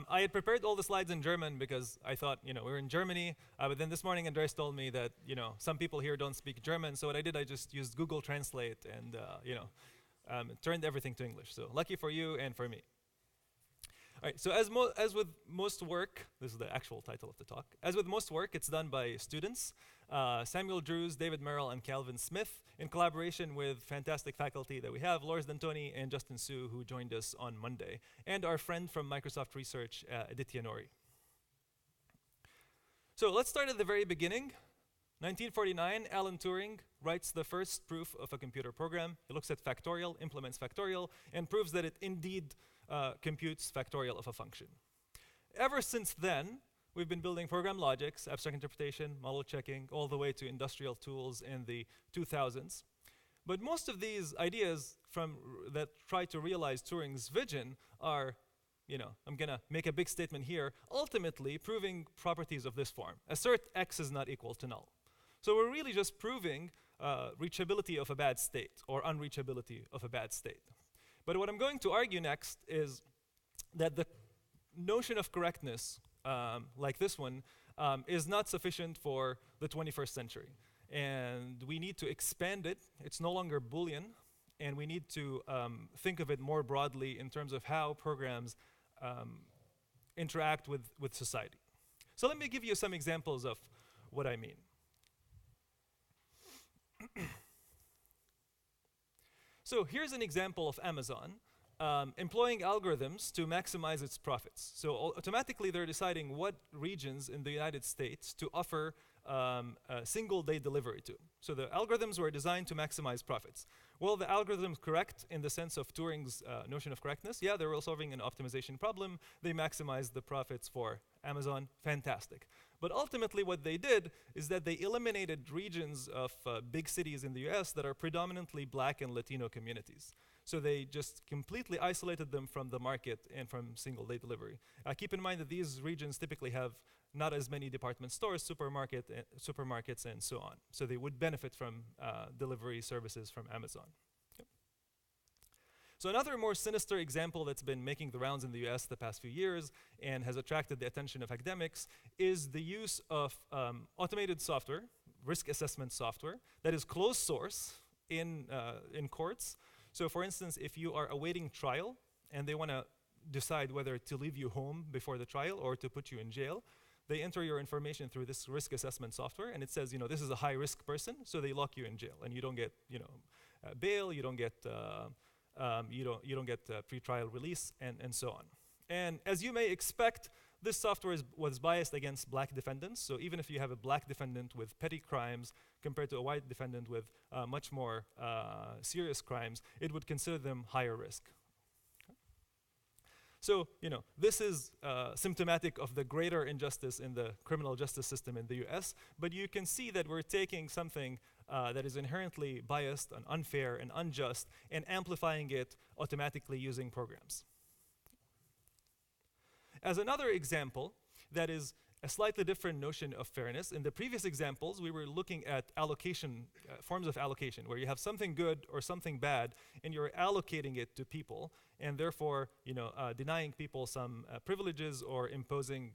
I had prepared all the slides in German because I thought, we were in Germany. But then this morning, Andres told me that, some people here don't speak German. So what I did, I just used Google Translate and, turned everything to English. So lucky for you and for me. All right, so as with most work, this is the actual title of the talk. As with most work, it's done by students, Samuel Drews, David Merrill, and Calvin Smith, in collaboration with fantastic faculty that we have, Loris D'Antoni and Justin Su, who joined us on Monday, and our friend from Microsoft Research, Aditya Nori. So let's start at the very beginning. 1949, Alan Turing writes the first proof of a computer program. He looks at factorial, implements factorial, and proves that it indeed computes factorial of a function. Ever since then, we've been building program logics, abstract interpretation, model checking, all the way to industrial tools in the 2000s. But most of these ideas that try to realize Turing's vision are, I'm going to make a big statement here, ultimately proving properties of this form. Assert x is not equal to null. So we're really just proving reachability of a bad state or unreachability of a bad state. But what I'm going to argue next is that the notion of correctness, like this one, is not sufficient for the 21st century. And we need to expand it. It's no longer Boolean. And we need to think of it more broadly in terms of how programs interact with society. So let me give you some examples of what I mean. So here's an example of Amazon employing algorithms to maximize its profits. So automatically they're deciding what regions in the United States to offer a single-day delivery to. So the algorithms were designed to maximize profits. Well, the algorithms correct in the sense of Turing's notion of correctness. Yeah, they were solving an optimization problem. They maximized the profits for Amazon. Fantastic. But ultimately what they did is that they eliminated regions of big cities in the US that are predominantly Black and Latino communities. So they just completely isolated them from the market and from single-day delivery. Keep in mind that these regions typically have not as many department stores, supermarkets, and so on. So they would benefit from delivery services from Amazon. Yep. So another more sinister example that's been making the rounds in the US the past few years and has attracted the attention of academics is the use of automated software, risk assessment software, that is closed source in courts. So for instance, if you are awaiting trial and they want to decide whether to leave you home before the trial or to put you in jail, they enter your information through this risk assessment software, and it says, this is a high-risk person, so they lock you in jail, and you don't get, bail, you don't get, pre-trial release, and so on. And as you may expect, this software was biased against Black defendants. So even if you have a Black defendant with petty crimes compared to a white defendant with much more serious crimes, it would consider them higher risk. So, this is symptomatic of the greater injustice in the criminal justice system in the US, but you can see that we're taking something that is inherently biased and unfair and unjust and amplifying it automatically using programs. As another example, that is a slightly different notion of fairness. In the previous examples, we were looking at allocation, forms of allocation, where you have something good or something bad, and you're allocating it to people, and therefore, denying people some privileges or imposing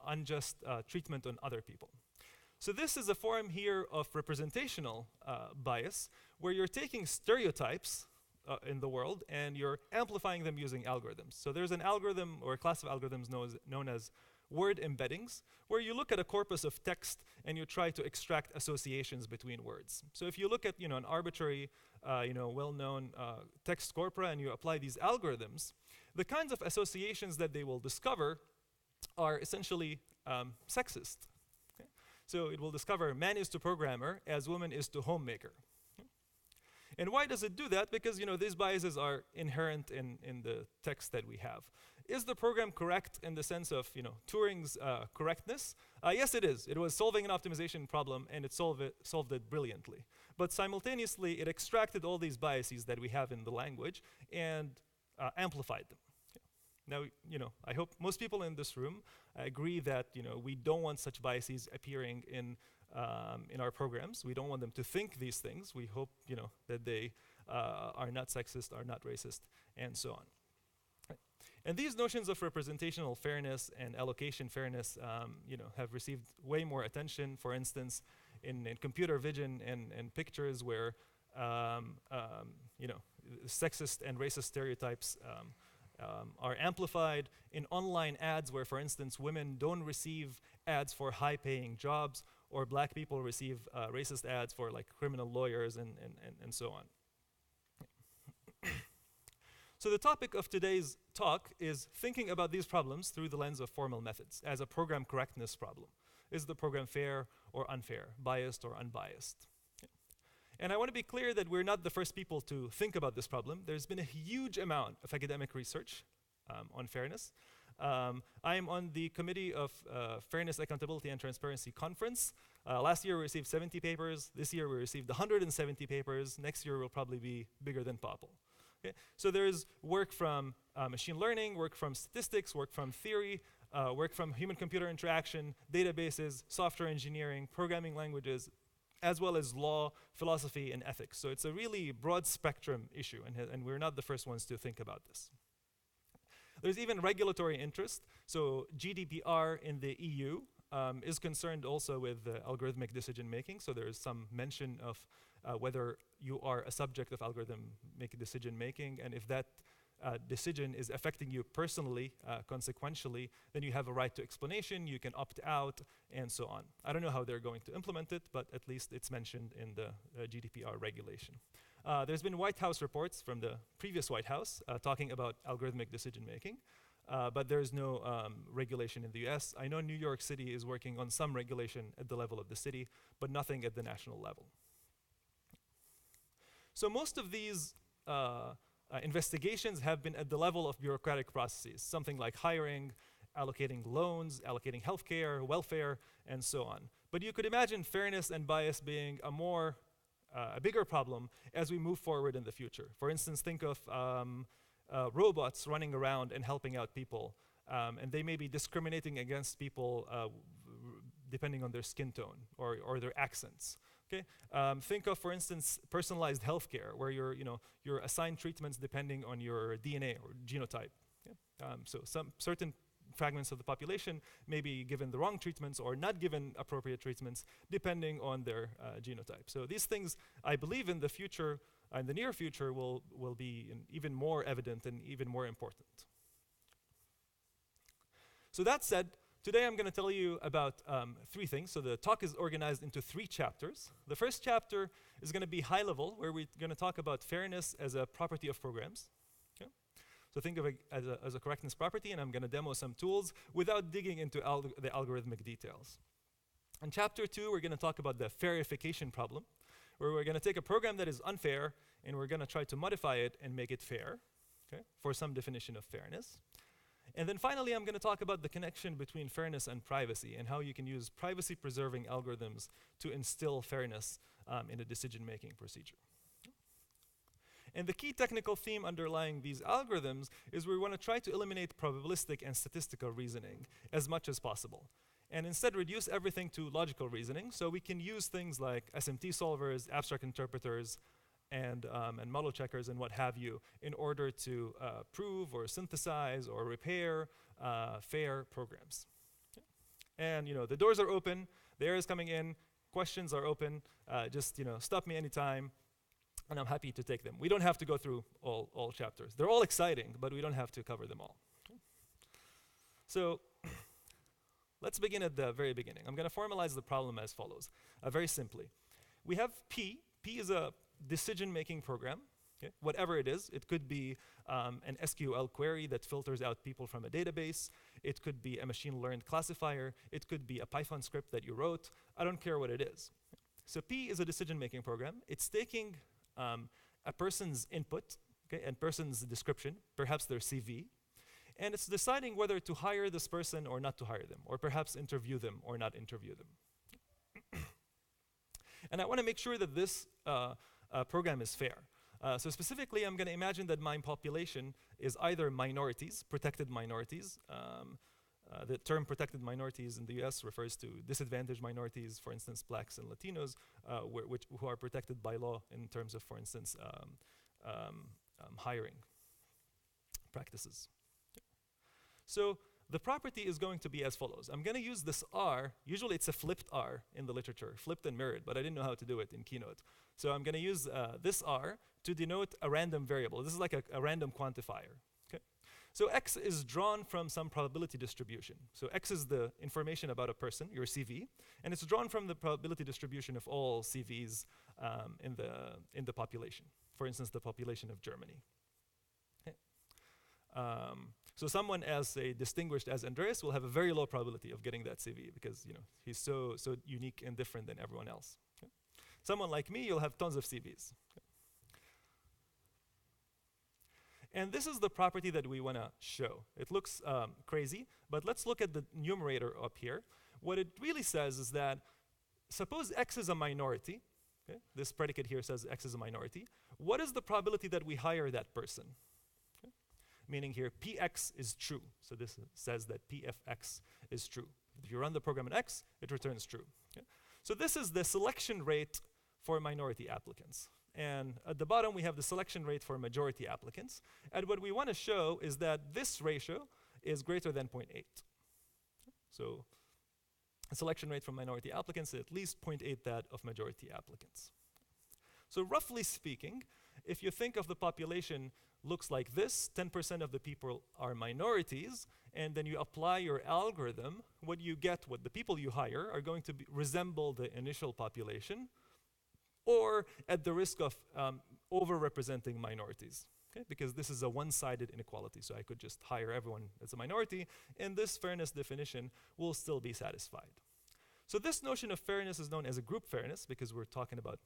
unjust treatment on other people. So this is a form here of representational bias, where you're taking stereotypes in the world and you're amplifying them using algorithms. So there's an algorithm or a class of algorithms known as word embeddings, where you look at a corpus of text and you try to extract associations between words. So if you look at an arbitrary, well-known text corpora and you apply these algorithms, the kinds of associations that they will discover are essentially sexist. Okay? So it will discover man is to programmer as woman is to homemaker. And why does it do that? Because these biases are inherent in the text that we have. Is the program correct in the sense of Turing's correctness? Yes, it is. It was solving an optimization problem, and it solved it brilliantly. But simultaneously, it extracted all these biases that we have in the language and amplified them. Now, I hope most people in this room agree that we don't want such biases appearing in our programs. We don't want them to think these things. We hope that they are not sexist, are not racist, and so on. Right. And these notions of representational fairness and allocation fairness have received way more attention, for instance, in computer vision and pictures where sexist and racist stereotypes are amplified, in online ads where, for instance, women don't receive ads for high-paying jobs, or black people receive racist ads for like criminal lawyers and so on. So the topic of today's talk is thinking about these problems through the lens of formal methods as a program correctness problem. Is the program fair or unfair, biased or unbiased? And I want to be clear that we're not the first people to think about this problem. There's been a huge amount of academic research on fairness. I am on the committee of Fairness, Accountability, and Transparency Conference. Last year we received 70 papers. This year we received 170 papers. Next year will probably be bigger than Popple. Okay? So there's work from machine learning, work from statistics, work from theory, work from human-computer interaction, databases, software engineering, programming languages, as well as law, philosophy, and ethics. So it's a really broad spectrum issue, and we're not the first ones to think about this. There's even regulatory interest. So GDPR in the EU is concerned also with algorithmic decision making. So there is some mention of whether you are a subject of algorithmic decision making, and if that decision is affecting you personally, consequentially, then you have a right to explanation, you can opt out, and so on. I don't know how they're going to implement it, but at least it's mentioned in the GDPR regulation. There's been White House reports from the previous White House talking about algorithmic decision making, but there's no regulation in the US. I know New York City is working on some regulation at the level of the city, but nothing at the national level. So most of these investigations have been at the level of bureaucratic processes, something like hiring, allocating loans, allocating healthcare, welfare, and so on. But you could imagine fairness and bias being a bigger problem as we move forward in the future. For instance, think of robots running around and helping out people, and they may be discriminating against people depending on their skin tone or their accents. Okay? Think of, for instance, personalized healthcare, where you're assigned treatments depending on your DNA or genotype. Okay? So some certain fragments of the population may be given the wrong treatments or not given appropriate treatments depending on their genotype. So these things, I believe, in the future, in the near future, will be even more evident and even more important. So that said, today I'm going to tell you about 3 things. So the talk is organized into 3 chapters. The first chapter is going to be high level, where we're going to talk about fairness as a property of programs. Okay? So think of it as a correctness property, and I'm going to demo some tools without digging into the algorithmic details. In chapter 2, we're going to talk about the fairification problem, where we're going to take a program that is unfair, and we're going to try to modify it and make it fair, okay, for some definition of fairness. And then finally, I'm going to talk about the connection between fairness and privacy, and how you can use privacy-preserving algorithms to instill fairness in a decision-making procedure. And the key technical theme underlying these algorithms is we want to try to eliminate probabilistic and statistical reasoning as much as possible, and instead reduce everything to logical reasoning, so we can use things like SMT solvers, abstract interpreters, and model checkers and what have you in order to prove or synthesize or repair fair programs. Okay. And the doors are open, the air is coming in, questions are open, just stop me anytime, and I'm happy to take them. We don't have to go through all chapters. They're all exciting, but we don't have to cover them all. Okay. So let's begin at the very beginning. I'm going to formalize the problem as follows, very simply. We have P. P is a decision-making program, okay? Whatever it is. It could be an SQL query that filters out people from a database. It could be a machine-learned classifier. It could be a Python script that you wrote. I don't care what it is. So P is a decision-making program. It's taking a person's input, okay, and person's description, perhaps their CV, and it's deciding whether to hire this person or not to hire them, or perhaps interview them or not interview them. And I want to make sure that this program is fair. So specifically, I'm going to imagine that my population is either minorities, protected minorities. The term protected minorities in the US refers to disadvantaged minorities, for instance, blacks and Latinos, who are protected by law in terms of, for instance, hiring practices. So the property is going to be as follows. I'm going to use this R. Usually it's a flipped R in the literature, flipped and mirrored, but I didn't know how to do it in Keynote. So I'm going to use this R to denote a random variable. This is like a random quantifier. Okay? So X is drawn from some probability distribution. So X is the information about a person, your CV, and it's drawn from the probability distribution of all CVs in the population. For instance, the population of Germany. Okay. So someone as distinguished as Andreas will have a very low probability of getting that CV because he's so unique and different than everyone else. Okay? Someone like me, you'll have tons of CVs. Okay? And this is the property that we want to show. It looks crazy, but let's look at the numerator up here. What it really says is that suppose X is a minority. Okay? This predicate here says X is a minority. What is the probability that we hire that person? Meaning here, Px is true. So this says that P of X is true. If you run the program in X, it returns true. Okay? So this is the selection rate for minority applicants. And at the bottom, we have the selection rate for majority applicants. And what we want to show is that this ratio is greater than 0.8. Okay? So a selection rate from minority applicants is at least 0.8 that of majority applicants. So roughly speaking, if you think of the population looks like this, 10% of the people are minorities, and then you apply your algorithm, what you get, what the people you hire are going to resemble the initial population, or at the risk of over-representing minorities, okay? Because this is a one-sided inequality, so I could just hire everyone as a minority, and this fairness definition will still be satisfied. So this notion of fairness is known as a group fairness, because we're talking about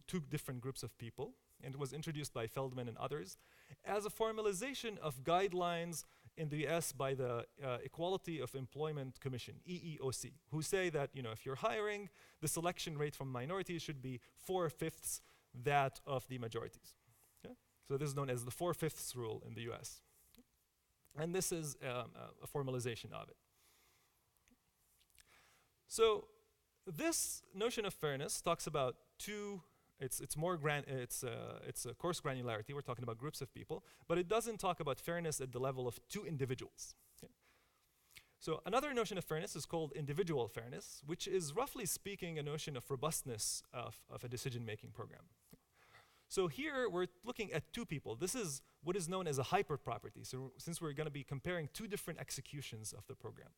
two different groups of people, and it was introduced by Feldman and others as a formalization of guidelines in the US by the Equality of Employment Commission, EEOC, who say that if you're hiring, the selection rate from minorities should be 4/5 that of the majorities. Okay? So this is known as the 4/5 rule in the US. And this is a formalization of it. So this notion of fairness talks about it's a coarse granularity. We're talking about groups of people, but it doesn't talk about fairness at the level of two individuals. Okay? So another notion of fairness is called individual fairness, which is roughly speaking a notion of robustness of a decision-making program. So here we're looking at two people. This is what is known as a hyperproperty. So since we're going to be comparing two different executions of the program.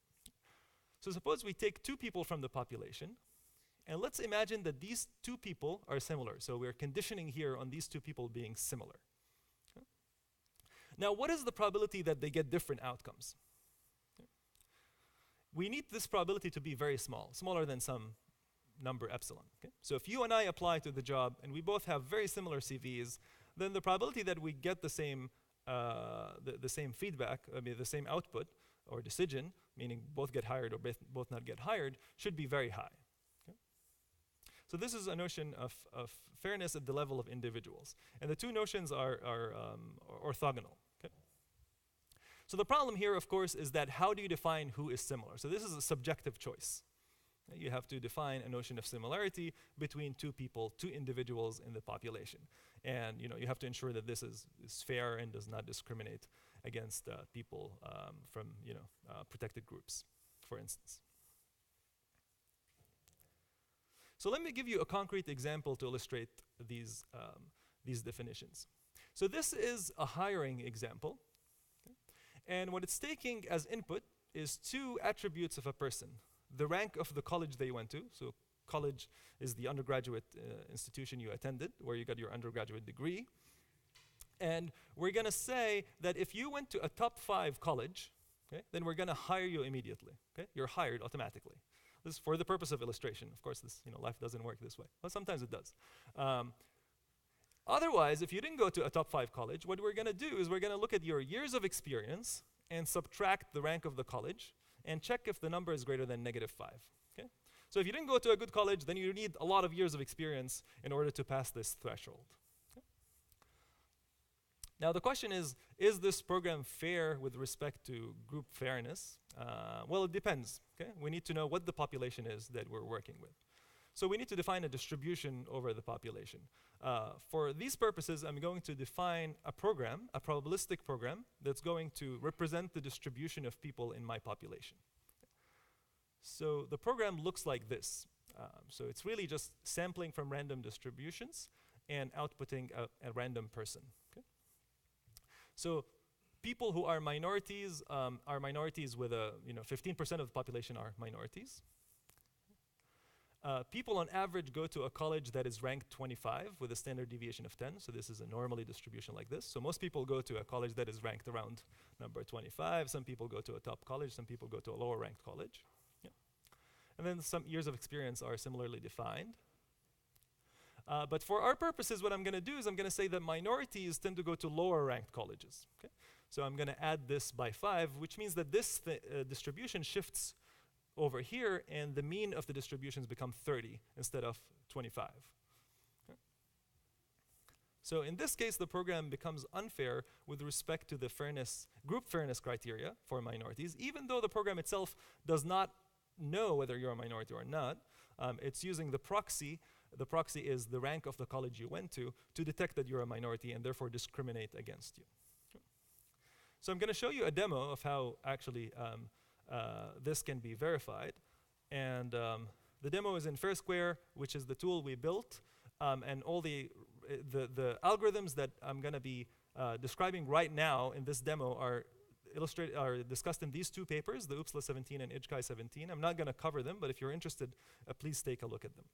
So suppose we take two people from the population, and let's imagine that these two people are similar. So we're conditioning here on these two people being similar. Okay? Now, what is the probability that they get different outcomes? Okay? We need this probability to be very small, smaller than some number epsilon. Okay? So if you and I apply to the job and we both have very similar CVs, then the probability that we get the same feedback, the same output or decision, meaning both get hired or both not get hired, should be very high. So this is a notion of fairness at the level of individuals. And the two notions are orthogonal. Okay? So the problem here, of course, is that how do you define who is similar? So this is a subjective choice. You have to define a notion of similarity between two people, two individuals in the population. And you have to ensure that this is fair and does not discriminate against people from protected groups, for instance. So let me give you a concrete example to illustrate these definitions. So this is a hiring example. Okay? And what it's taking as input is two attributes of a person. The rank of the college they went to. So college is the undergraduate institution you attended, where you got your undergraduate degree. And we're going to say that if you went to a top 5 college, okay, then we're going to hire you immediately. Okay? You're hired automatically. This is for the purpose of illustration. Of course, life doesn't work this way. Well, sometimes it does. Otherwise, if you didn't go to a top 5 college, what we're going to do is we're going to look at your years of experience and subtract the rank of the college and check if the number is greater than -5. Okay? So if you didn't go to a good college, then you need a lot of years of experience in order to pass this threshold. Okay? Now the question is this program fair with respect to group fairness? Well, it depends. Okay? We need to know what the population is that we're working with. So we need to define a distribution over the population. For these purposes, I'm going to define a program, a probabilistic program, that's going to represent the distribution of people in my population. So the program looks like this. So it's really just sampling from random distributions and outputting a random person. Okay? So people who are minorities with a, 15% of the population are minorities. People on average go to a college that is ranked 25 with a standard deviation of 10. So this is a normally distribution like this. So most people go to a college that is ranked around number 25. Some people go to a top college. Some people go to a lower ranked college. Yeah. And then some years of experience are similarly defined. But for our purposes, what I'm going to do is I'm going to say that minorities tend to go to lower ranked colleges. Okay? So I'm going to add this by 5, which means that this distribution shifts over here, and the mean of the distributions become 30 instead of 25. Okay. So in this case, the program becomes unfair with respect to the group fairness criteria for minorities, even though the program itself does not know whether you're a minority or not. It's using the proxy. The proxy is the rank of the college you went to detect that you're a minority and therefore discriminate against you. Okay. So I'm going to show you a demo of how actually this can be verified. And the demo is in Fair Square, which is the tool we built. And all the algorithms that I'm going to be describing right now in this demo are discussed in these 2 papers, the UPSLA 17 and IJCAI 17. I'm not going to cover them, but if you're interested, please take a look at them.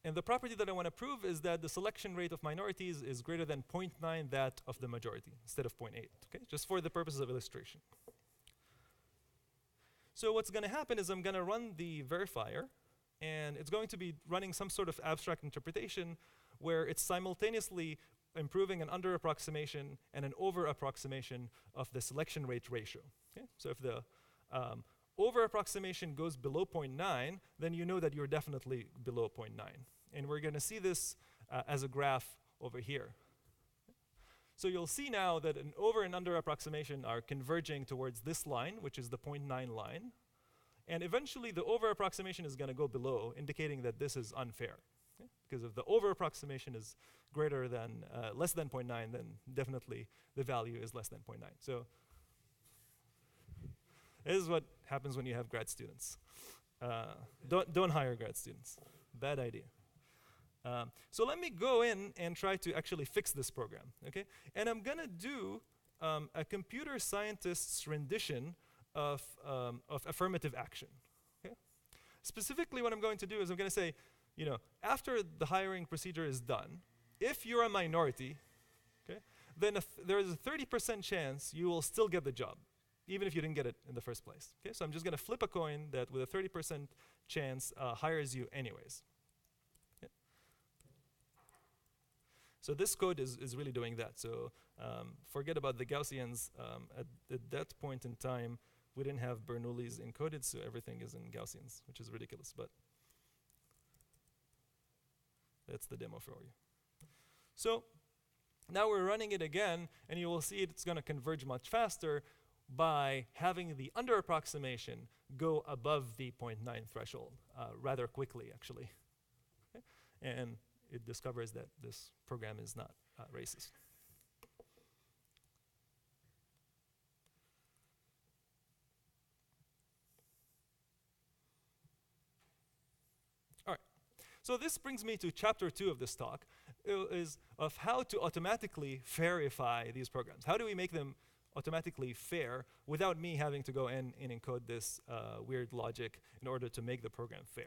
And the property that I want to prove is that the selection rate of minorities is greater than 0.9 that of the majority, instead of 0.8, okay? Just for the purposes of illustration. So what's going to happen is I'm going to run the verifier, and it's going to be running some sort of abstract interpretation where it's simultaneously improving an under approximation and an over approximation of the selection rate ratio. Okay? So if the over approximation goes below 0.9, then you know that you're definitely below 0.9. And we're going to see this as a graph over here. So you'll see now that an over and under approximation are converging towards this line, which is the 0.9 line. And eventually the over approximation is going to go below, indicating that this is unfair. Okay? Because if the over approximation is greater than, less than 0.9, then definitely the value is less than 0.9. So this is what happens when you have grad students. Don't hire grad students. Bad idea. So let me go in and try to actually fix this program. Okay? And I'm going to do a computer scientist's rendition of affirmative action. Okay? Specifically, what I'm going to do is I'm going to say, after the hiring procedure is done, if you're a minority, okay, then there is a 30% chance you will still get the job, even if you didn't get it in the first place. Okay? So I'm just going to flip a coin that with a 30% chance hires you anyways. Okay? So this code is really doing that. So forget about the Gaussians. At that point in time, we didn't have Bernoullis encoded, so everything is in Gaussians, which is ridiculous. But that's the demo for you. So now we're running it again, and you will see it's going to converge much faster by having the under approximation go above the 0.9 threshold rather quickly, actually. Okay? And it discovers that this program is not racist. All right. So this brings me to chapter 2 of this talk, is of how to automatically fairify these programs. How do we make them automatically fair without me having to go in and encode this weird logic in order to make the program fair?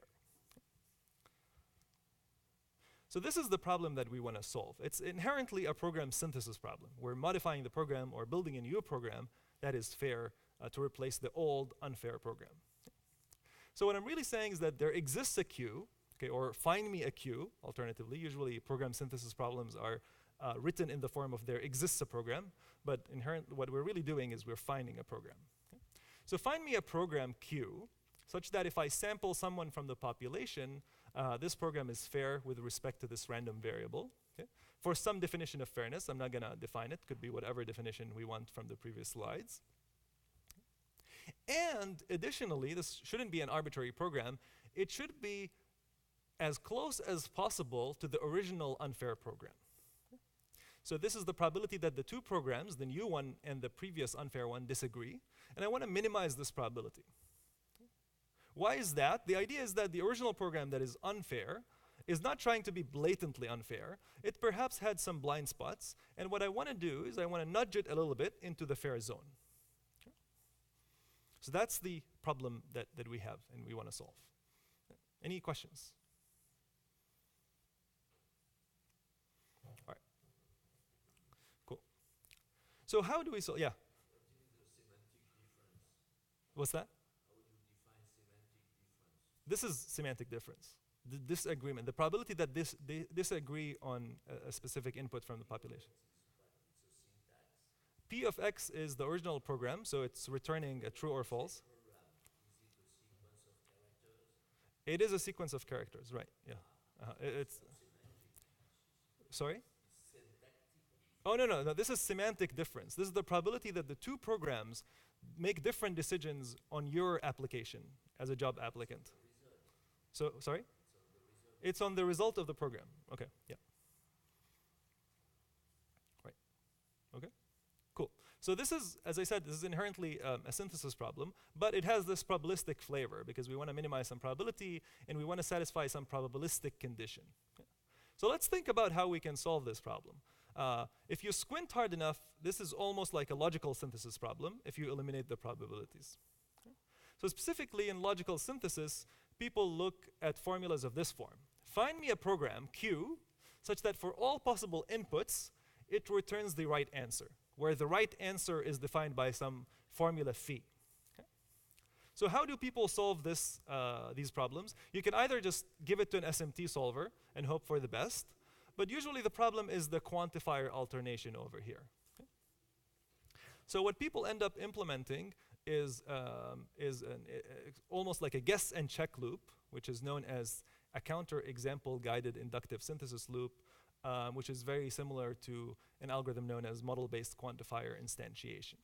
So this is the problem that we want to solve. It's inherently a program synthesis problem. We're modifying the program or building a new program that is fair to replace the old unfair program. So what I'm really saying is that there exists a queue, okay, or find me a queue, alternatively. Usually program synthesis problems are written in the form of there exists a program, but what we're really doing is we're finding a program. Okay? So find me a program queue such that if I sample someone from the population, this program is fair with respect to this random variable. Okay? For some definition of fairness, I'm not going to define it. Could be whatever definition we want from the previous slides. And additionally, this shouldn't be an arbitrary program. it should be as close as possible to the original unfair program. So this is the probability that the two programs, the new one and the previous unfair one, disagree. And I want to minimize this probability. Why is that? The idea is that the original program that is unfair is not trying to be blatantly unfair. It perhaps had some blind spots. And what I want to do is I want to nudge it a little bit into the fair zone. Okay? So that's the problem that we have and we want to solve. Any questions? All right. Cool. So how do we solve? Yeah. What's that? This is semantic difference. The disagreement, the probability that they disagree on a specific input from the population. P of x is the original program, so it's returning a true or false. It is a sequence of characters, right? Yeah. It's. Sorry? Oh, no. This is semantic difference. This is the probability that the two programs make different decisions on your application as a job applicant. So, sorry? It's on the result of the program. Okay, yeah. Right. Okay, cool. So this is, as I said, this is inherently a synthesis problem, but it has this probabilistic flavor because we want to minimize some probability and we want to satisfy some probabilistic condition. Okay. So let's think about how we can solve this problem. If you squint hard enough, this is almost like a logical synthesis problem if you eliminate the probabilities. Okay. So specifically in logical synthesis, people look at formulas of this form. Find me a program, Q, such that for all possible inputs, it returns the right answer, where the right answer is defined by some formula phi. Okay. So how do people solve these problems? You can either just give it to an SMT solver and hope for the best, but usually the problem is the quantifier alternation over here. Okay. So what people end up implementing is almost like a guess and check loop, which is known as a counter-example guided inductive synthesis loop, which is very similar to an algorithm known as model-based quantifier instantiation.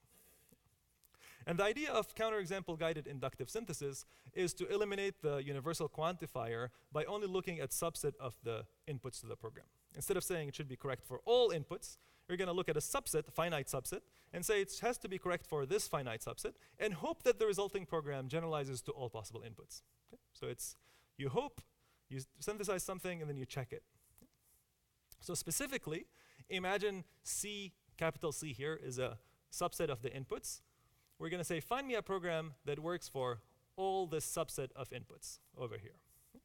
And the idea of counter-example guided inductive synthesis is to eliminate the universal quantifier by only looking at subset of the inputs to the program. Instead of saying it should be correct for all inputs, you're going to look at a subset, a finite subset, and say it has to be correct for this finite subset, and hope that the resulting program generalizes to all possible inputs. Okay? So it's, you hope, you synthesize something, and then you check it. Okay? So specifically, imagine C, capital C here, is a subset of the inputs. We're going to say, find me a program that works for all this subset of inputs over here. Okay?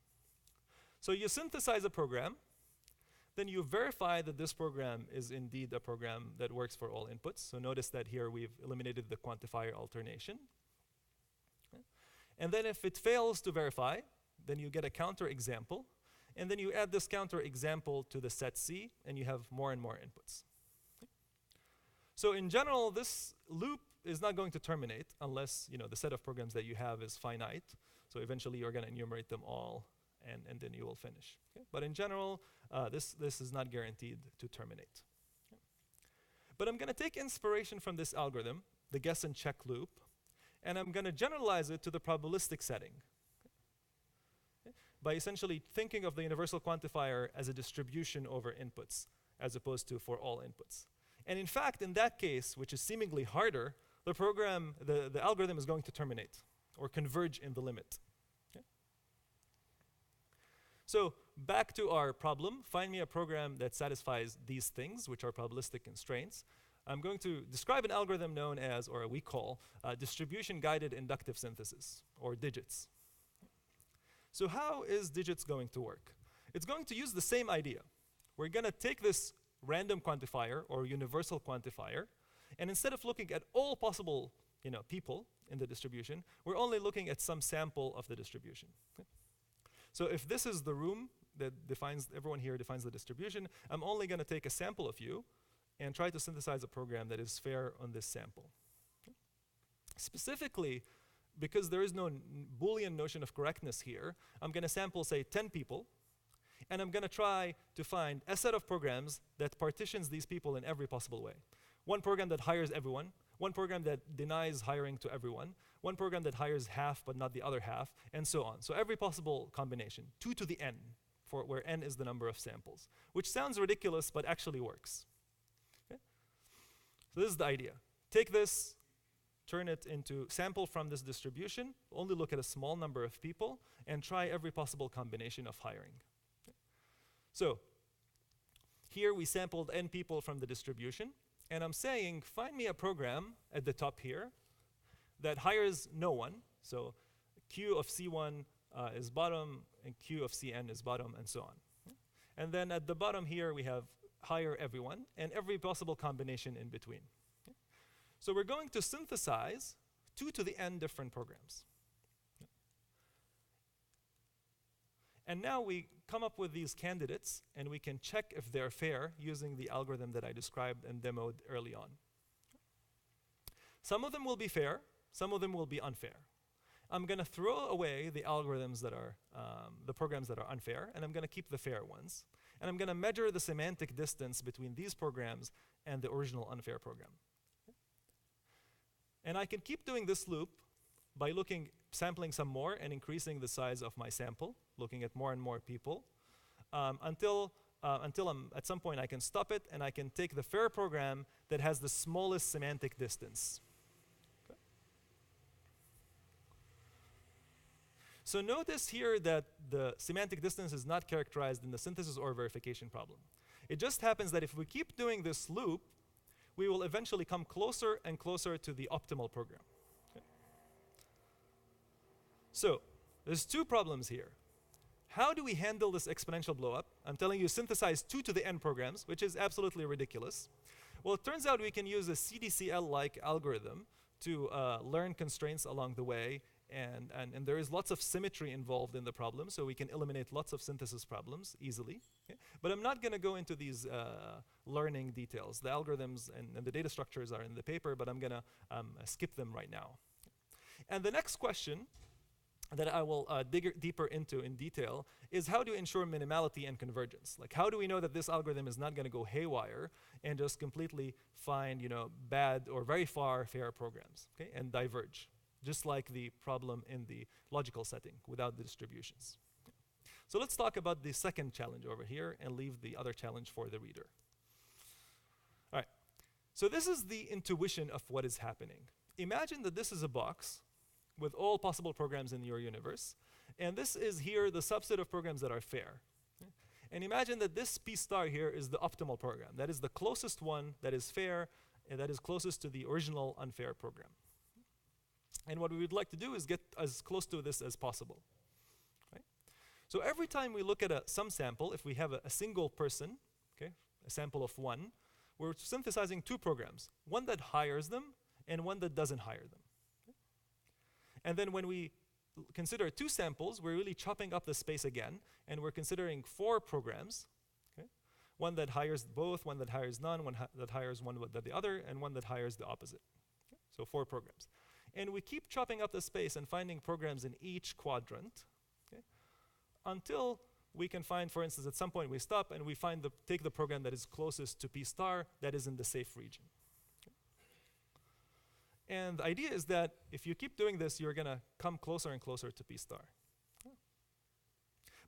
So you synthesize a program, then you verify that this program is indeed a program that works for all inputs. So notice that here we've eliminated the quantifier alternation. Okay. And then if it fails to verify, then you get a counter example. And then you add this counter example to the set C, and you have more and more inputs. Okay. So in general, this loop is not going to terminate unless the set of programs that you have is finite. So eventually you're going to enumerate them all, and then you will finish. Okay. But in general, this is not guaranteed to terminate. Okay. But I'm going to take inspiration from this algorithm, the guess and check loop, and I'm going to generalize it to the probabilistic setting. Okay. By essentially thinking of the universal quantifier as a distribution over inputs, as opposed to for all inputs. And in fact, in that case, which is seemingly harder, the program, the algorithm is going to terminate or converge in the limit. Okay. So back to our problem, find me a program that satisfies these things, which are probabilistic constraints. I'm going to describe an algorithm known as, or we call, distribution-guided inductive synthesis, or digits. So how is digits going to work? It's going to use the same idea. We're going to take this random quantifier, or universal quantifier, and instead of looking at all possible people in the distribution, we're only looking at some sample of the distribution. Okay. So if this is the room that defines, everyone here defines the distribution, I'm only going to take a sample of you and try to synthesize a program that is fair on this sample. Okay. Specifically, because there is no Boolean notion of correctness here, I'm going to sample, say, 10 people, and I'm going to try to find a set of programs that partitions these people in every possible way. One program that hires everyone, one program that denies hiring to everyone, one program that hires half but not the other half, and so on. So every possible combination, 2 to the n, for where n is the number of samples, which sounds ridiculous but actually works. Okay? So this is the idea. Take this, turn it into sample from this distribution, only look at a small number of people, and try every possible combination of hiring. Okay? So here we sampled n people from the distribution, and I'm saying find me a program at the top here that hires no one. So Q of C1 is bottom, and Q of Cn is bottom, and so on. Okay? And then at the bottom here we have hire everyone, and every possible combination in between. Okay? So we're going to synthesize 2 to the n different programs. Okay? And now we come up with these candidates, and we can check if they're fair using the algorithm that I described and demoed early on. Some of them will be fair, some of them will be unfair. I'm going to throw away the algorithms that are, the programs that are unfair, and I'm going to keep the fair ones. And I'm going to measure the semantic distance between these programs and the original unfair program. Okay? And I can keep doing this loop by sampling some more and increasing the size of my sample, looking at more and more people, until at some point I can stop it and I can take the fair program that has the smallest semantic distance. Okay. So notice here that the semantic distance is not characterized in the synthesis or verification problem. It just happens that if we keep doing this loop, we will eventually come closer and closer to the optimal program. So there's 2 problems here. How do we handle this exponential blowup? I'm telling you, synthesize 2 to the n programs, which is absolutely ridiculous. Well, it turns out we can use a CDCL-like algorithm to learn constraints along the way, and there is lots of symmetry involved in the problem, so we can eliminate lots of synthesis problems easily. Okay? But I'm not going to go into these learning details. The algorithms and the data structures are in the paper, but I'm going to skip them right now. And the next question that I will dig deeper into in detail is how to ensure minimality and convergence. Like, how do we know that this algorithm is not going to go haywire and just completely find, bad or very far fair programs, okay, and diverge, just like the problem in the logical setting without the distributions. Okay. So let's talk about the second challenge over here and leave the other challenge for the reader. All right. So this is the intuition of what is happening. Imagine that this is a box with all possible programs in your universe. And this is here the subset of programs that are fair. Okay? And imagine that this P star here is the optimal program. That is the closest one that is fair, and that is closest to the original unfair program. And what we would like to do is get as close to this as possible. Right? So every time we look at a sum sample, if we have a single person, okay, a sample of 1, we're synthesizing 2 programs, one that hires them and one that doesn't hire them. And then when we consider 2 samples, we're really chopping up the space again, and we're considering 4 programs. Okay? One that hires both, one that hires none, one that hires one that the other, and one that hires the opposite. Okay? So 4 programs. And we keep chopping up the space and finding programs in each quadrant, okay? Until we can find, for instance, at some point we stop and we take the program that is closest to P star that is in the safe region. And the idea is that if you keep doing this, you're going to come closer and closer to P star.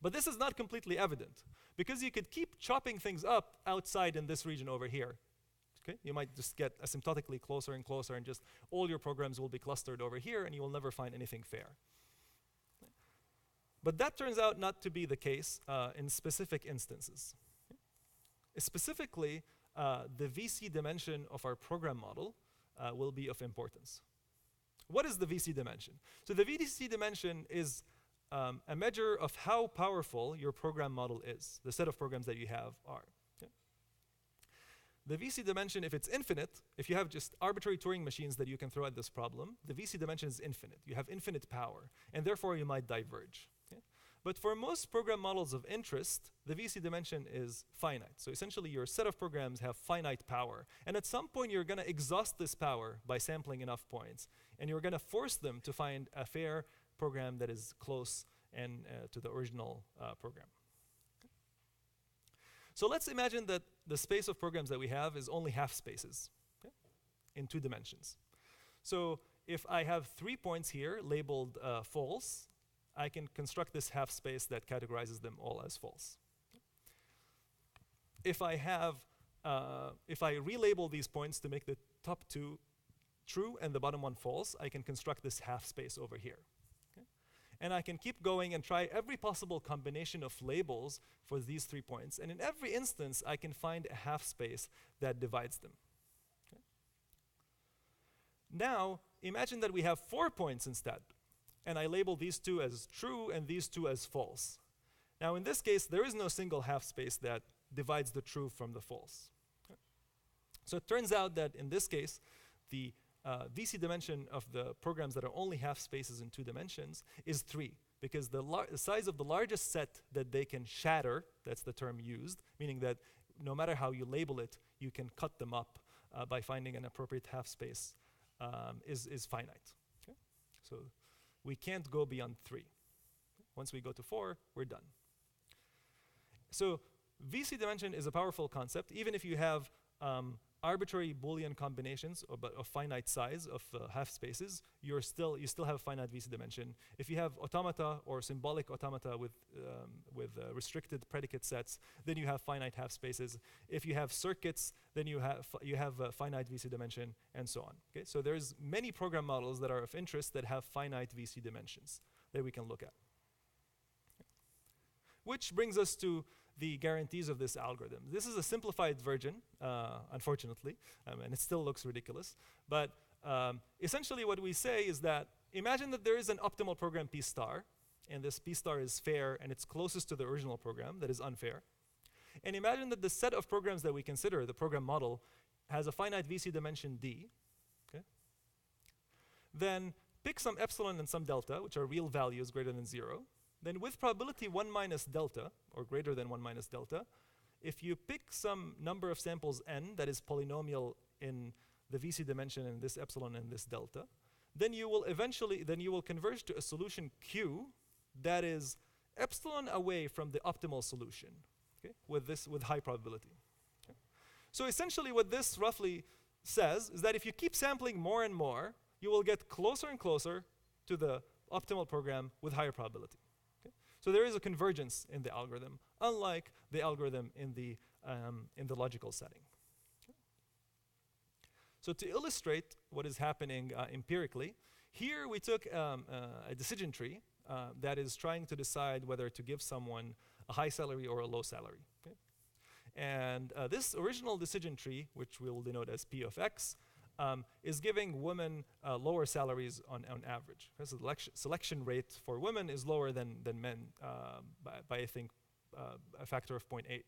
But this is not completely evident, because you could keep chopping things up outside in this region over here. Okay? You might just get asymptotically closer and closer, and just all your programs will be clustered over here, and you will never find anything fair. But that turns out not to be the case in specific instances. Specifically, the VC dimension of our program model will be of importance. What is the VC dimension? So the VC dimension is a measure of how powerful your program model is, the set of programs that you have are. Okay? The VC dimension, if it's infinite, if you have just arbitrary Turing machines that you can throw at this problem, the VC dimension is infinite. You have infinite power, and therefore you might diverge. Okay? But for most program models of interest, the VC dimension is finite. So essentially, your set of programs have finite power. And at some point, you're going to exhaust this power by sampling enough points. And you're going to force them to find a fair program that is close and to the original program. Okay. So let's imagine that the space of programs that we have is only half spaces. Okay? in 2 dimensions. So if I have 3 points here labeled false, I can construct this half space that categorizes them all as false. If I relabel these points to make the top 2 true and the bottom 1 false, I can construct this half space over here. Okay? And I can keep going and try every possible combination of labels for these 3 points. And in every instance, I can find a half space that divides them. Okay? Now, imagine that we have 4 points instead. And I label these 2 as true and these 2 as false. Now, in this case, there is no single half space that divides the true from the false. Okay? So it turns out that in this case, the VC dimension of the programs that are only half spaces in 2 dimensions is 3, because the size of the largest set that they can shatter, that's the term used, meaning that no matter how you label it, you can cut them up by finding an appropriate half space, is finite. Okay? So we can't go beyond 3. Once we go to 4, we're done. So VC dimension is a powerful concept. Even if you have arbitrary Boolean combinations of finite size of half spaces, you still have finite VC dimension. If you have automata or symbolic automata with restricted predicate sets, then you have finite half spaces. If you have circuits, then you have finite VC dimension, and so on. Okay? So there's many program models that are of interest that have finite VC dimensions that we can look at. Which brings us to the guarantees of this algorithm. This is a simplified version, unfortunately, and it still looks ridiculous. But essentially what we say is that imagine that there is an optimal program P star, and this P star is fair, and it's closest to the original program that is unfair. And imagine that the set of programs that we consider, the program model, has a finite VC dimension D. Okay? Then pick some epsilon and some delta, which are real values greater than 0. Then with probability 1 minus delta, or greater than 1 minus delta, if you pick some number of samples n that is polynomial in the VC dimension and this epsilon and this delta, then you will converge to a solution Q that is epsilon away from the optimal solution, okay, with high probability. Okay. So essentially what this roughly says is that if you keep sampling more and more, you will get closer and closer to the optimal program with higher probability. So there is a convergence in the algorithm, unlike the algorithm in the logical setting. Okay. So to illustrate what is happening empirically, here we took a decision tree that is trying to decide whether to give someone a high salary or a low salary. Okay. And this original decision tree, which we will denote as P of X, is giving women lower salaries on average. So the selection rate for women is lower than men by I think, a factor of 0.8. Okay.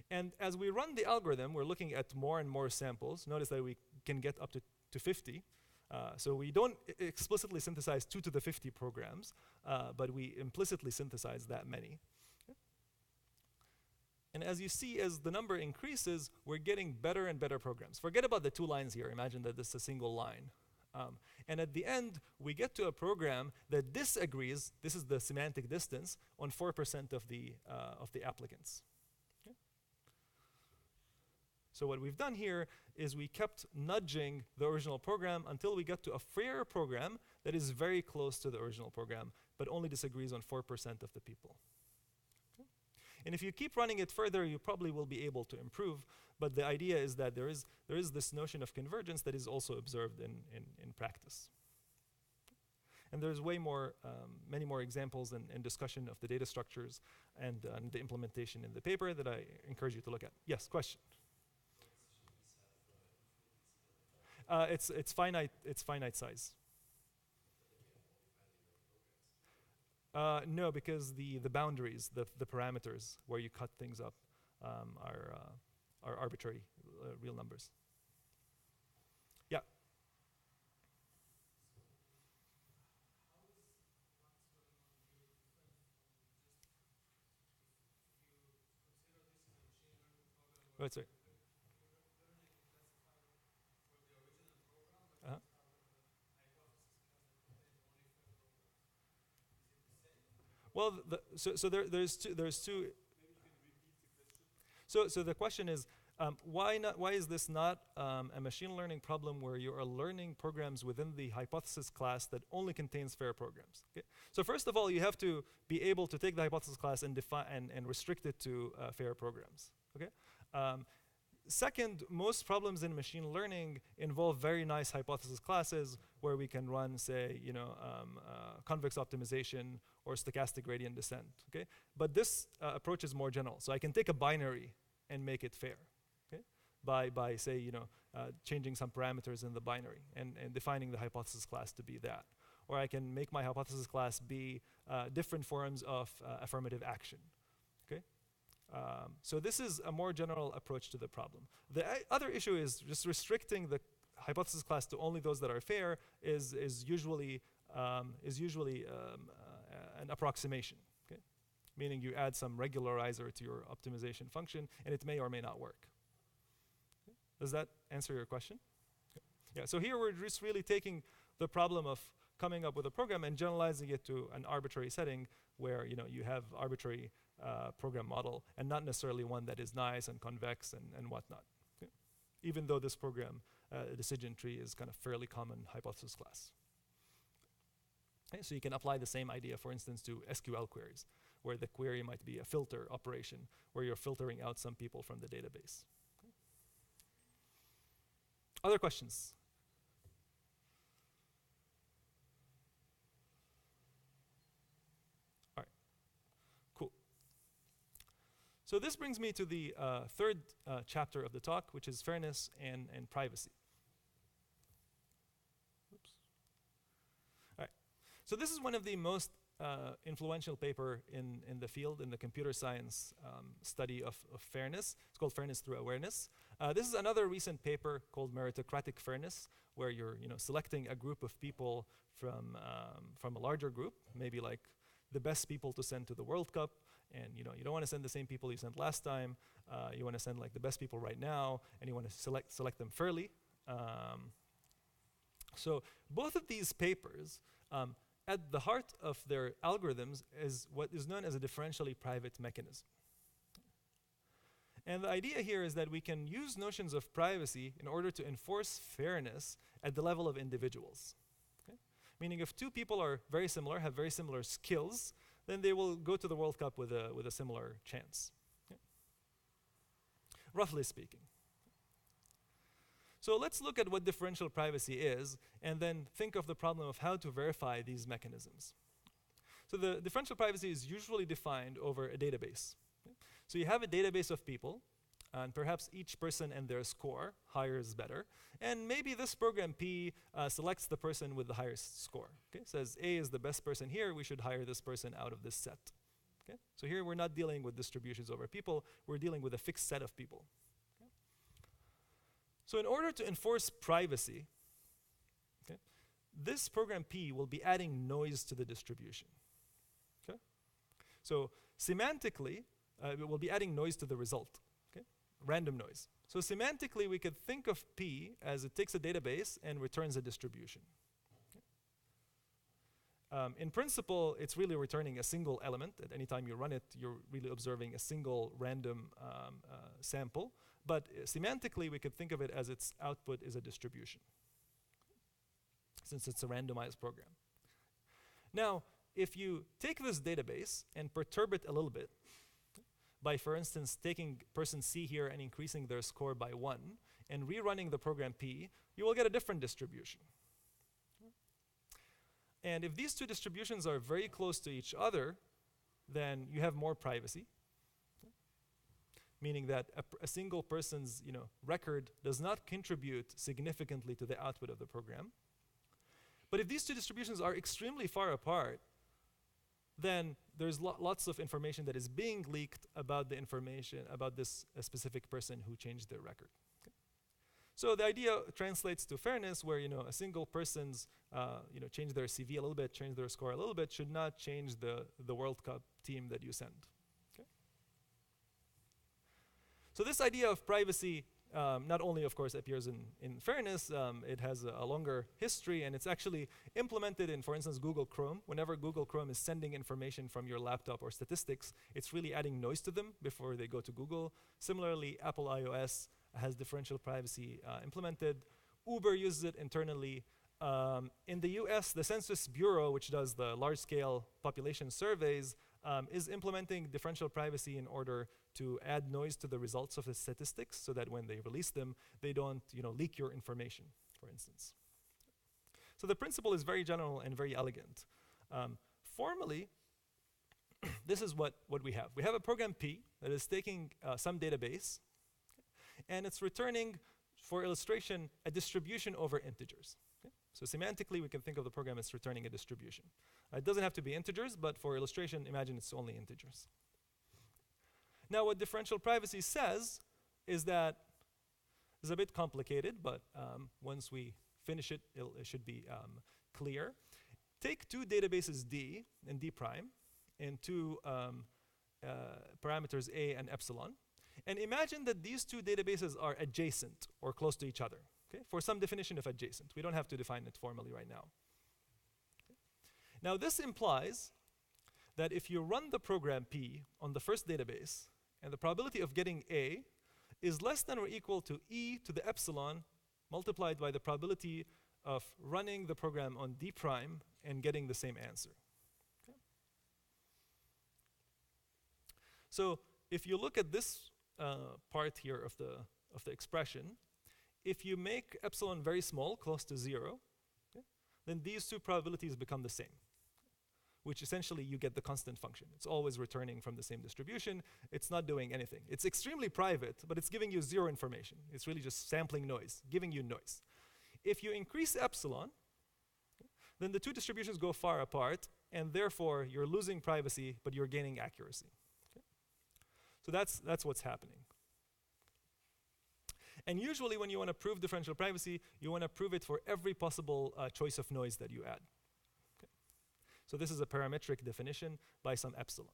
And as we run the algorithm, we're looking at more and more samples. Notice that we can get up to 50. So we don't explicitly synthesize 2 to the 50 programs, but we implicitly synthesize that many. And as you see, as the number increases, we're getting better and better programs. Forget about the 2 lines here. Imagine that this is a single line. And at the end, we get to a program that disagrees, this is the semantic distance, on 4% of the applicants. Okay. So what we've done here is we kept nudging the original program until we got to a fairer program that is very close to the original program, but only disagrees on 4% of the people. And if you keep running it further, you probably will be able to improve. But the idea is that there is this notion of convergence that is also observed in practice. And there's way more, many more examples and discussion of the data structures and the implementation in the paper that I encourage you to look at. Yes, question? It's finite size. No, because the boundaries, the parameters where you cut things up are arbitrary real numbers. Yeah. Right, sorry. Uh-huh. Well, there's two. So the question is, Why not? Why is this not a machine learning problem where you are learning programs within the hypothesis class that only contains fair programs? Okay? So first of all, you have to be able to take the hypothesis class and define and restrict it to fair programs. Okay. Second, most problems in machine learning involve very nice hypothesis classes where we can run, say, convex optimization or stochastic gradient descent. Okay. But this approach is more general. So I can take a binary and make it fair. By say, changing some parameters in the binary and defining the hypothesis class to be that. Or I can make my hypothesis class be different forms of affirmative action. Okay? So this is a more general approach to the problem. The other issue is just restricting the hypothesis class to only those that are fair is usually an approximation. Okay? Meaning you add some regularizer to your optimization function and it may or may not work. Does that answer your question? Okay. Yeah, so here we're just really taking the problem of coming up with a program and generalizing it to an arbitrary setting where you have arbitrary program model and not necessarily one that is nice and convex and whatnot. Okay. Even though this program decision tree is kind of fairly common hypothesis class. Okay, so you can apply the same idea, for instance, to SQL queries, where the query might be a filter operation, where you're filtering out some people from the database. Other questions? All right, cool. So this brings me to the third chapter of the talk, which is fairness and privacy. Oops. All right, so this is one of the most influential paper in the field, in the computer science study of fairness. It's called Fairness Through Awareness. This is another recent paper called Meritocratic Fairness, where you're selecting a group of people from a larger group, maybe like the best people to send to the World Cup, and you don't want to send the same people you sent last time. You want to send like the best people right now, and you want to select them fairly. So both of these papers, at the heart of their algorithms is what is known as a differentially private mechanism. And the idea here is that we can use notions of privacy in order to enforce fairness at the level of individuals. Okay? Meaning if two people are very similar, have very similar skills, then they will go to the World Cup with a similar chance. Okay? Roughly speaking. So let's look at what differential privacy is and then think of the problem of how to verify these mechanisms. So the differential privacy is usually defined over a database. Okay? So you have a database of people, and perhaps each person and their score, higher is better. And maybe this program P selects the person with the highest score. Okay? Says A is the best person here, we should hire this person out of this set. Okay? So here we're not dealing with distributions over people, we're dealing with a fixed set of people. So in order to enforce privacy, okay, this program P will be adding noise to the distribution. Okay? So semantically, it will be adding noise to the result, okay? Random noise. So semantically, we could think of P as it takes a database and returns a distribution. Okay? In principle, it's really returning a single element. At any time you run it, you're really observing a single random sample. But semantically, we could think of it as its output is a distribution, since it's a randomized program. Now, if you take this database and perturb it a little bit, by, for instance, taking person C here and increasing their score by 1, and rerunning the program P, you will get a different distribution. And if these two distributions are very close to each other, then you have more privacy. Meaning that a single person's record does not contribute significantly to the output of the program. But if these two distributions are extremely far apart, then there's lots of information that is being leaked about the information about this specific person who changed their record. Okay? So the idea translates to fairness, where a single person's change their CV a little bit, change their score a little bit, should not change the World Cup team that you send. So this idea of privacy not only, of course, appears in fairness, it has a longer history, and it's actually implemented in, for instance, Google Chrome. Whenever Google Chrome is sending information from your laptop or statistics, it's really adding noise to them before they go to Google. Similarly, Apple iOS has differential privacy implemented. Uber uses it internally. In the US, the Census Bureau, which does the large-scale population surveys, is implementing differential privacy in order to add noise to the results of the statistics so that when they release them, they don't leak your information, for instance. So the principle is very general and very elegant. Formally, this is what we have. We have a program P that is taking some database, and it's returning, for illustration, a distribution over integers. Okay? So semantically, we can think of the program as returning a distribution. It doesn't have to be integers, but for illustration, imagine it's only integers. Now, what differential privacy says is that it's a bit complicated, but once we finish it, it should be clear. Take two databases D and D prime and two parameters A and epsilon, and imagine that these two databases are adjacent or close to each other, okay? For some definition of adjacent. We don't have to define it formally right now. Okay. Now, this implies that if you run the program P on the first database, and the probability of getting A is less than or equal to e to the epsilon multiplied by the probability of running the program on D prime and getting the same answer. Okay. So if you look at this part here of the expression, if you make epsilon very small, close to 0, okay, then these two probabilities become the same, which essentially you get the constant function. It's always returning from the same distribution. It's not doing anything. It's extremely private, but it's giving you 0 information. It's really just sampling noise, giving you noise. If you increase epsilon, okay, then the two distributions go far apart, and therefore you're losing privacy, but you're gaining accuracy. Okay? So that's what's happening. And usually when you want to prove differential privacy, you want to prove it for every possible choice of noise that you add. Okay. So this is a parametric definition by some epsilon.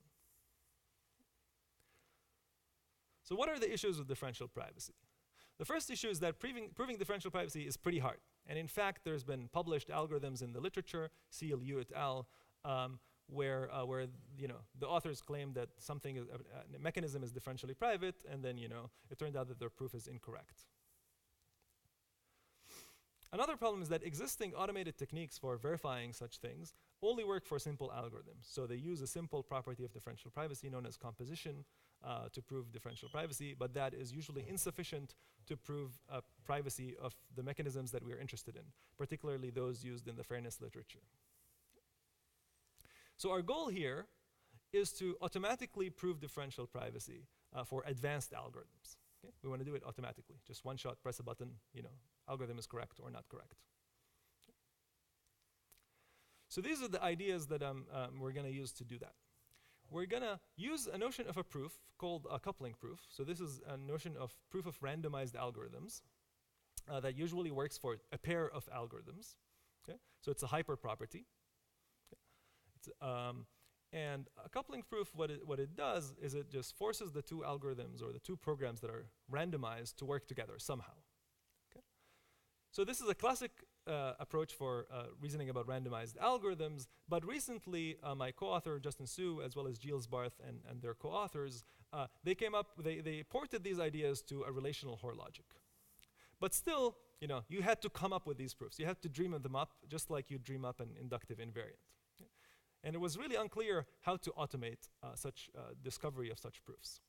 So what are the issues with differential privacy? The first issue is that proving differential privacy is pretty hard. And in fact, there's been published algorithms in the literature, CLU et al., where the authors claim that something, a mechanism is differentially private, and then it turned out that their proof is incorrect. Another problem is that existing automated techniques for verifying such things only work for simple algorithms. So they use a simple property of differential privacy known as composition to prove differential privacy, but that is usually insufficient to prove privacy of the mechanisms that we are interested in, particularly those used in the fairness literature. So our goal here is to automatically prove differential privacy for advanced algorithms. Okay? We want to do it automatically. Just one shot, press a button, algorithm is correct or not correct. Okay. So these are the ideas that we're going to use to do that. We're going to use a notion of a proof called a coupling proof. So this is a notion of proof of randomized algorithms that usually works for a pair of algorithms. Okay? So it's a hyperproperty. And a coupling proof, what it does is it just forces the two algorithms or the two programs that are randomized to work together somehow. Okay? So this is a classic approach for reasoning about randomized algorithms, but recently my co-author Justin Su, as well as Giles Barth and their co-authors, they ported these ideas to a relational Hoare logic. But still, you had to come up with these proofs. You had to dream them up just like you dream up an inductive invariant. And it was really unclear how to automate such discovery of such proofs.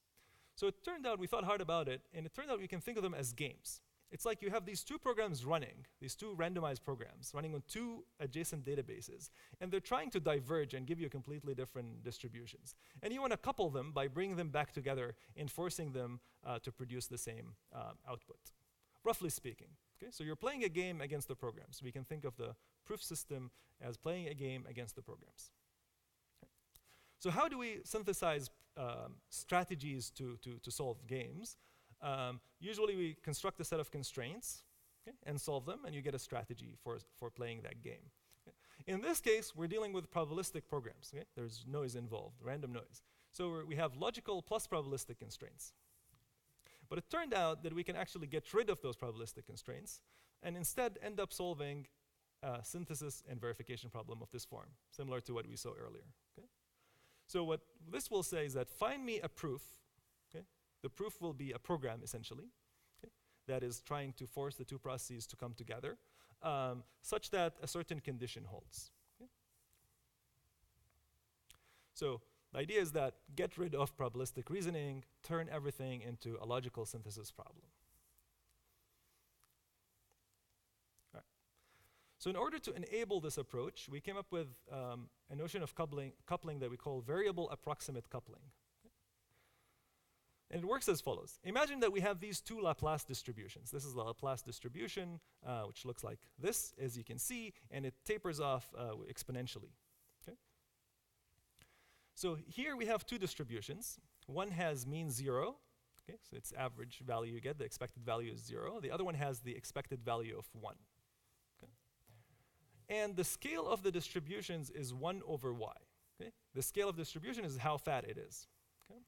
So it turned out, we thought hard about it, and it turned out we can think of them as games. It's like you have these two programs running, these two randomized programs running on two adjacent databases, and they're trying to diverge and give you completely different distributions. And you want to couple them by bringing them back together and forcing them to produce the same output, roughly speaking. Okay? So you're playing a game against the programs. We can think of the proof system as playing a game against the programs. So how do we synthesize strategies to solve games? Usually we construct a set of constraints, okay, and solve them, and you get a strategy for playing that game. Okay. In this case, we're dealing with probabilistic programs. Okay? There's noise involved, random noise. So we have logical plus probabilistic constraints. But it turned out that we can actually get rid of those probabilistic constraints and instead end up solving a synthesis and verification problem of this form, similar to what we saw earlier. Okay? So what this will say is that find me a proof. Okay? The proof will be a program, essentially, okay, that is trying to force the two processes to come together such that a certain condition holds. Okay? So the idea is that get rid of probabilistic reasoning, turn everything into a logical synthesis problem. All right. So in order to enable this approach, we came up with a notion of coupling that we call variable approximate coupling. Okay? And it works as follows. Imagine that we have these two Laplace distributions. This is the Laplace distribution, which looks like this, as you can see, and it tapers off exponentially. So here we have two distributions. One has mean 0, okay, so its average value you get, the expected value is 0. The other one has the expected value of 1. Okay? And the scale of the distributions is 1 over y. Okay? The scale of distribution is how fat it is. Okay?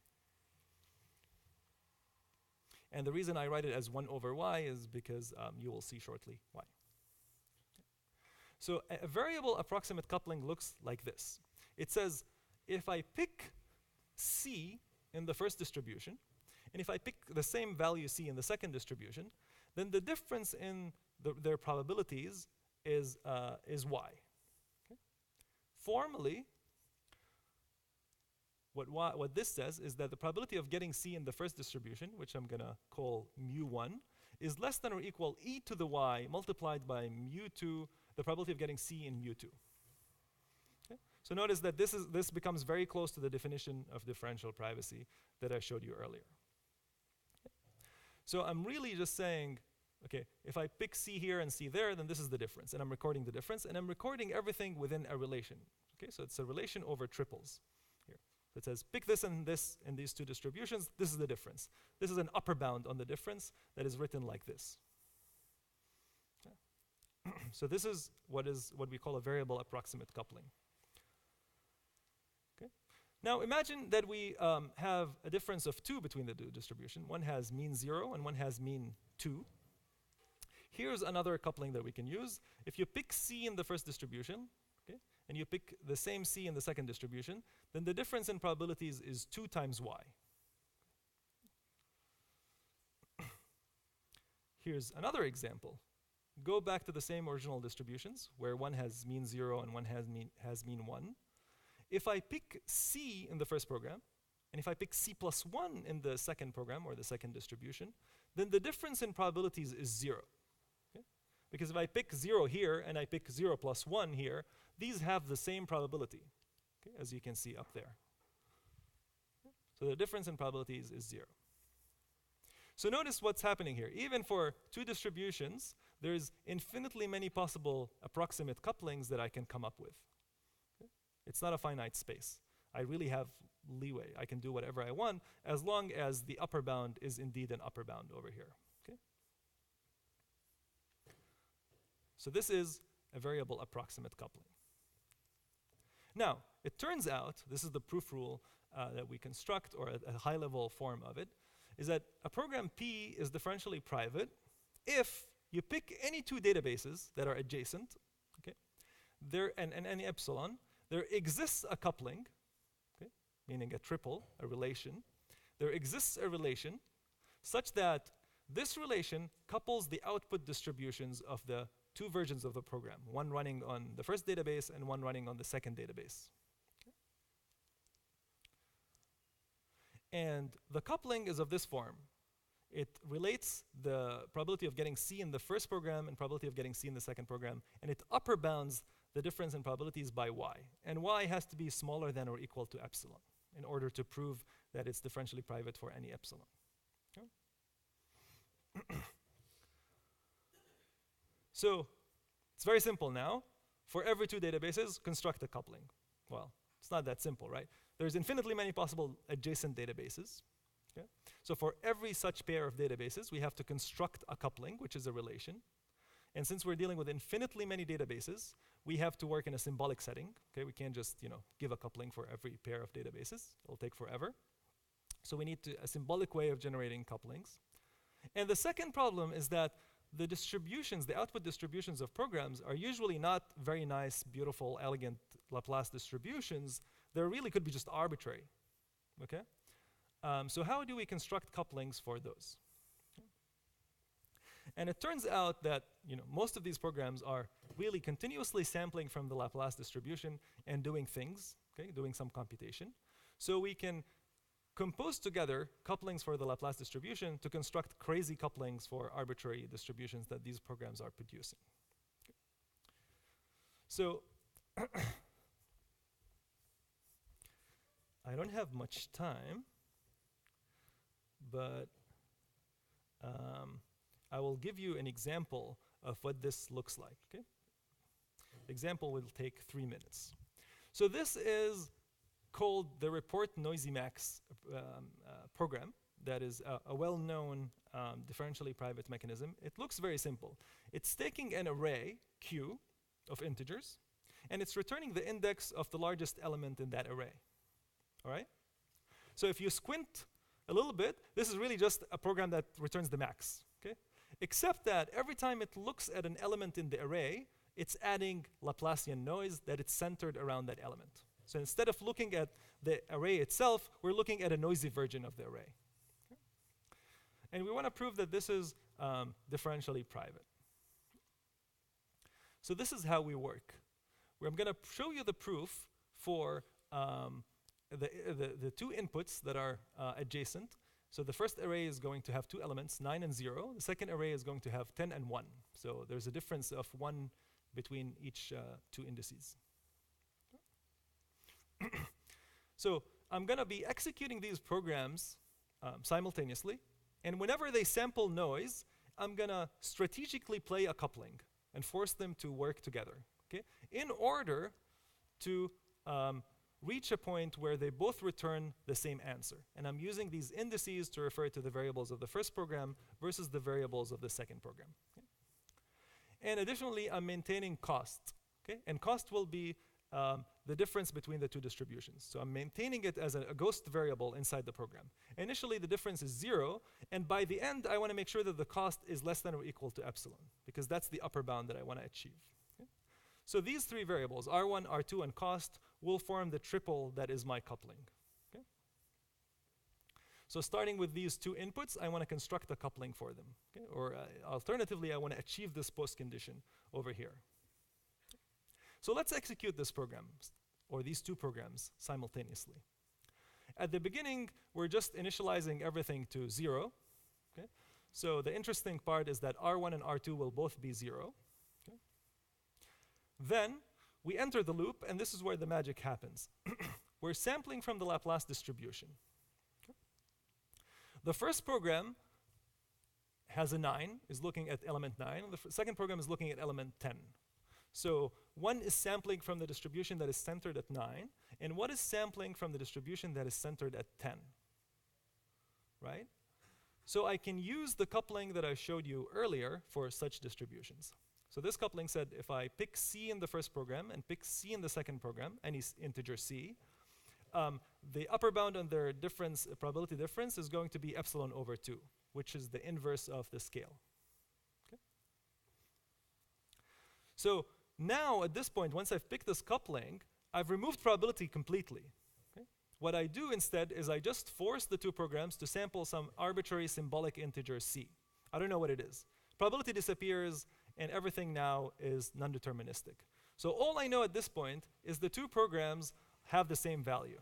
And the reason I write it as 1 over y is because you will see shortly why. Okay? So a variable approximate coupling looks like this. It says, if I pick C in the first distribution, and if I pick the same value C in the second distribution, then the difference in their probabilities is y. Okay? Formally, what this says is that the probability of getting C in the first distribution, which I'm going to call mu1, is less than or equal e to the y multiplied by mu2, the probability of getting C in mu2. So notice that this becomes very close to the definition of differential privacy that I showed you earlier. Okay. So I'm really just saying, okay, if I pick C here and C there, then this is the difference. And I'm recording the difference. And I'm recording everything within a relation. Okay, so it's a relation over triples here. So it says pick this and this in these two distributions. This is the difference. This is an upper bound on the difference that is written like this. Okay. So this is what we call a variable approximate coupling. Now imagine that we have a difference of 2 between the two distributions. One has mean 0 and one has mean 2. Here's another coupling that we can use. If you pick C in the first distribution, okay, and you pick the same C in the second distribution, then the difference in probabilities is 2 times y. Here's another example. Go back to the same original distributions, where one has mean 0 and one has mean 1. If I pick C in the first program, and if I pick C plus 1 in the second program, or the second distribution, then the difference in probabilities is 0. Okay? Because if I pick 0 here, and I pick 0 plus 1 here, these have the same probability, okay, as you can see up there. Okay? So the difference in probabilities is 0. So notice what's happening here. Even for two distributions, there's infinitely many possible approximate couplings that I can come up with. It's not a finite space. I really have leeway. I can do whatever I want as long as the upper bound is indeed an upper bound over here. Okay? So this is a variable approximate coupling. Now, it turns out, this is the proof rule that we construct, or a high-level form of it, is that a program P is differentially private if you pick any two databases that are adjacent, okay, and any epsilon. There exists a coupling, okay, meaning a triple, a relation. There exists a relation such that this relation couples the output distributions of the two versions of the program, one running on the first database and one running on the second database. Okay. And the coupling is of this form. It relates the probability of getting C in the first program and probability of getting C in the second program, and it upper bounds the difference in probabilities by y. And y has to be smaller than or equal to epsilon in order to prove that it's differentially private for any epsilon. Okay. So it's very simple now. For every two databases, construct a coupling. Well, it's not that simple, right? There's infinitely many possible adjacent databases. Okay? So for every such pair of databases, we have to construct a coupling, which is a relation. And since we're dealing with infinitely many databases, we have to work in a symbolic setting. Okay, we can't just give a coupling for every pair of databases. It'll take forever. So we need a symbolic way of generating couplings. And the second problem is that the distributions, the output distributions of programs are usually not very nice, beautiful, elegant Laplace distributions. They really could be just arbitrary, okay? So how do we construct couplings for those? And it turns out that most of these programs are really continuously sampling from the Laplace distribution and doing things, okay, doing some computation. So we can compose together couplings for the Laplace distribution to construct crazy couplings for arbitrary distributions that these programs are producing. Okay. So I don't have much time, but I will give you an example of what this looks like. Okay? The example will take 3 minutes. So this is called the Report Noisy Max program that is a well-known differentially private mechanism. It looks very simple. It's taking an array, Q, of integers, and it's returning the index of the largest element in that array. All right? So if you squint a little bit, this is really just a program that returns the max. Okay? Except that every time it looks at an element in the array, it's adding Laplacian noise that it's centered around that element. So instead of looking at the array itself, we're looking at a noisy version of the array. Okay? And we want to prove that this is differentially private. So this is how we work. I'm going to show you the proof for the two inputs that are adjacent. So the first array is going to have 2 elements, 9 and 0. The second array is going to have 10 and 1. So there's a difference of 1 between each 2 indices. So I'm going to be executing these programs simultaneously. And whenever they sample noise, I'm going to strategically play a coupling and force them to work together, okay, in order to reach a point where they both return the same answer. And I'm using these indices to refer to the variables of the first program versus the variables of the second program. Okay? And additionally, I'm maintaining cost. Okay? And cost will be the difference between the two distributions. So I'm maintaining it as a ghost variable inside the program. Initially, the difference is 0. And by the end, I want to make sure that the cost is less than or equal to epsilon, because that's the upper bound that I want to achieve. Okay? So these 3 variables, R1, R2, and cost, will form the triple that is my coupling. Okay? So starting with these 2 inputs, I want to construct a coupling for them. Okay? Or alternatively, I want to achieve this post-condition over here. So let's execute this program, or these 2 programs, simultaneously. At the beginning, we're just initializing everything to 0. Okay? So the interesting part is that R1 and R2 will both be 0. Okay? Then we enter the loop, and this is where the magic happens. We're sampling from the Laplace distribution. Okay? The first program has a 9, is looking at element 9. The second program is looking at element 10. So one is sampling from the distribution that is centered at 9, and one is sampling from the distribution that is centered at 10. Right? So I can use the coupling that I showed you earlier for such distributions. So this coupling said if I pick C in the first program and pick C in the second program, any integer C, the upper bound on their difference, probability difference, is going to be epsilon over 2, which is the inverse of the scale. Okay? So now, at this point, once I've picked this coupling, I've removed probability completely. Okay? What I do instead is I just force the 2 programs to sample some arbitrary symbolic integer C. I don't know what it is. Probability disappears, and everything now is non-deterministic. So all I know at this point is the 2 programs have the same value.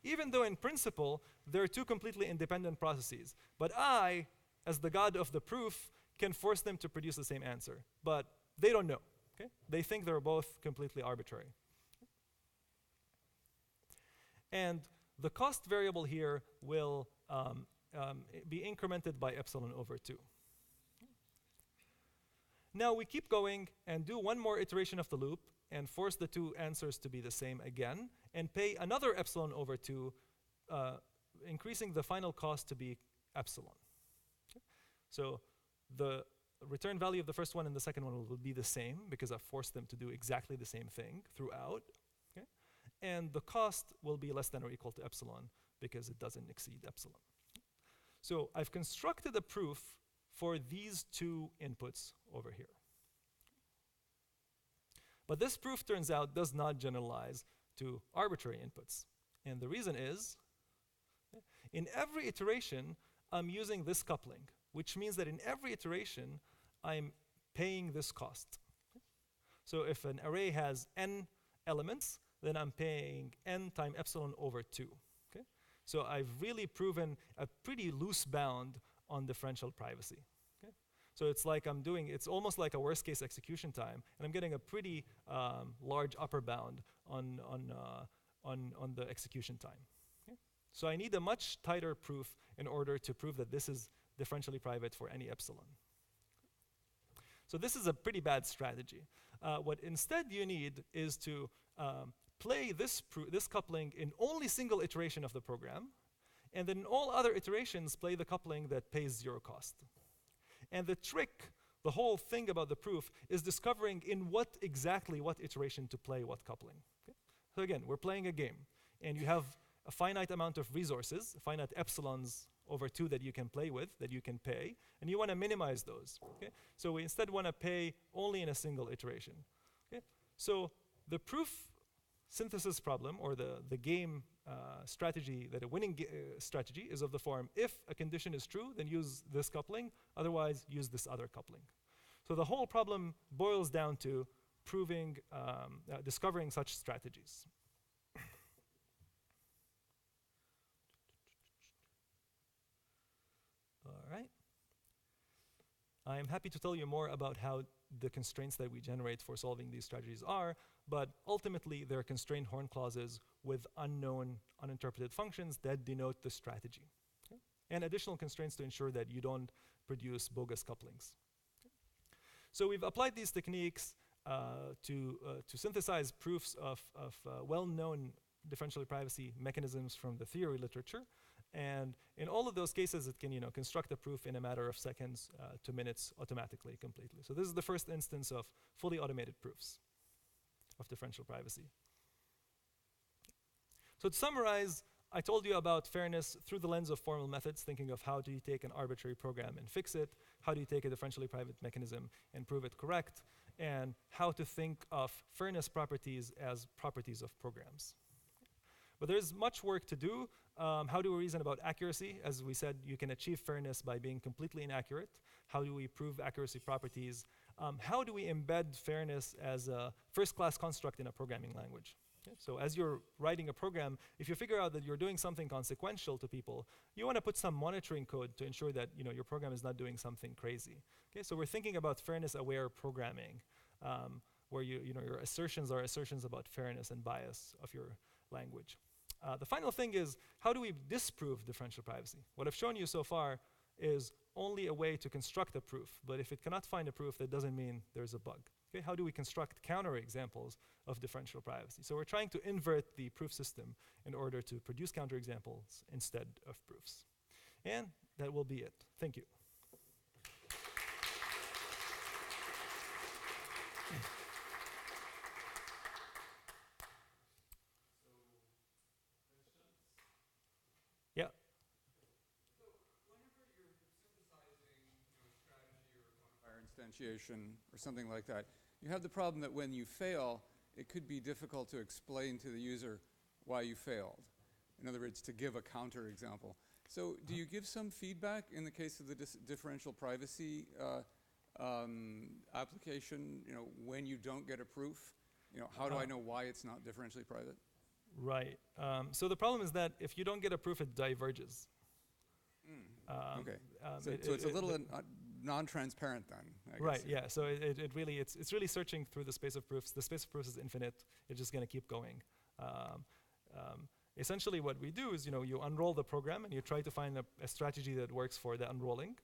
Even though in principle, they're 2 completely independent processes. But I, as the god of the proof, can force them to produce the same answer. But they don't know. Okay? They think they're both completely arbitrary. And the cost variable here will be incremented by epsilon over 2. Now we keep going and do one more iteration of the loop and force the 2 answers to be the same again and pay another epsilon over 2, increasing the final cost to be epsilon. Okay? So the return value of the first one and the second one will be the same because I've forced them to do exactly the same thing throughout. Okay? And the cost will be less than or equal to epsilon because it doesn't exceed epsilon. So I've constructed a proof for these two inputs over here. But this proof, turns out, does not generalize to arbitrary inputs. And the reason is, in every iteration, I'm using this coupling, which means that in every iteration, I'm paying this cost. So if an array has n elements, then I'm paying n times epsilon over 2. Okay? So I've really proven a pretty loose bound on differential privacy. Okay? So it's like it's almost like a worst case execution time, and I'm getting a pretty large upper bound on the execution time. Okay? So I need a much tighter proof in order to prove that this is differentially private for any epsilon. So this is a pretty bad strategy. What instead you need is to play this coupling in only single iteration of the program, and then in all other iterations play the coupling that pays 0 cost. And the trick, the whole thing about the proof, is discovering in what iteration to play what coupling. Okay? So again, we're playing a game, and you have a finite amount of resources, finite epsilons over 2 that you can play with, that you can pay, and you want to minimize those. Okay? So we instead want to pay only in a single iteration. Okay? So the proof synthesis problem, or the game strategy, that a winning strategy is of the form, if a condition is true, then use this coupling, otherwise use this other coupling. So the whole problem boils down to proving, discovering such strategies. All right. I am happy to tell you more about how the constraints that we generate for solving these strategies are, but ultimately they're constraint horn clauses with unknown, uninterpreted functions that denote the strategy. Okay? And additional constraints to ensure that you don't produce bogus couplings. Okay? So we've applied these techniques to synthesize proofs of well-known differential privacy mechanisms from the theory literature. And in all of those cases, it can construct a proof in a matter of seconds to minutes automatically, completely. So this is the first instance of fully automated proofs of differential privacy. So to summarize, I told you about fairness through the lens of formal methods, thinking of how do you take an arbitrary program and fix it, how do you take a differentially private mechanism and prove it correct, and how to think of fairness properties as properties of programs. But there's much work to do. How do we reason about accuracy? As we said, you can achieve fairness by being completely inaccurate. How do we prove accuracy properties? How do we embed fairness as a first-class construct in a programming language? Okay? So as you're writing a program, if you figure out that you're doing something consequential to people, you want to put some monitoring code to ensure that your program is not doing something crazy. Okay? So we're thinking about fairness-aware programming, where your assertions are assertions about fairness and bias of your language. The final thing is, how do we disprove differential privacy? What I've shown you so far is only a way to construct a proof, but if it cannot find a proof, that doesn't mean there's a bug. Okay? How do we construct counterexamples of differential privacy? So we're trying to invert the proof system in order to produce counterexamples instead of proofs. And that will be it. Thank you. Yeah. So whenever you're synthesizing strategy or quantifier instantiation or something like that, you have the problem that when you fail, it could be difficult to explain to the user why you failed. In other words, to give a counterexample. So do you give some feedback in the case of the differential privacy application, when you don't get a proof? How do I know why it's not differentially private? Right. So the problem is that if you don't get a proof, it diverges. Okay. So it's a little non-transparent then, I guess. Right. Yeah. So it's really searching through the space of proofs. The space of proofs is infinite. It's just going to keep going. Essentially, what we do is you unroll the program and you try to find a strategy that works for the unrolling.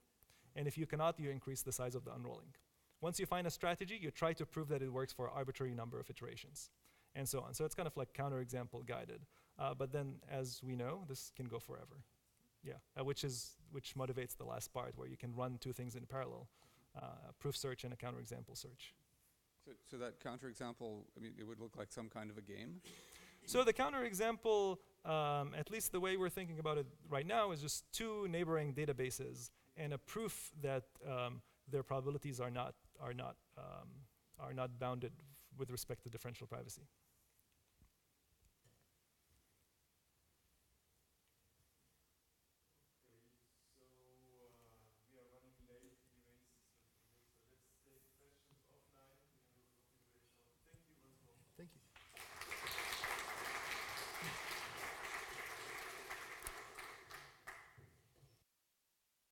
And if you cannot, you increase the size of the unrolling. Once you find a strategy, you try to prove that it works for an arbitrary number of iterations, and so on. So it's kind of like counterexample guided. But then, as we know, this can go forever. Yeah, which motivates the last part, where you can run two things in parallel, a proof search and a counterexample search. So that counterexample, it would look like some kind of a game? So the counterexample, at least the way we're thinking about it right now, is just two neighboring databases and a proof that their probabilities are not bounded with respect to differential privacy. Thank you.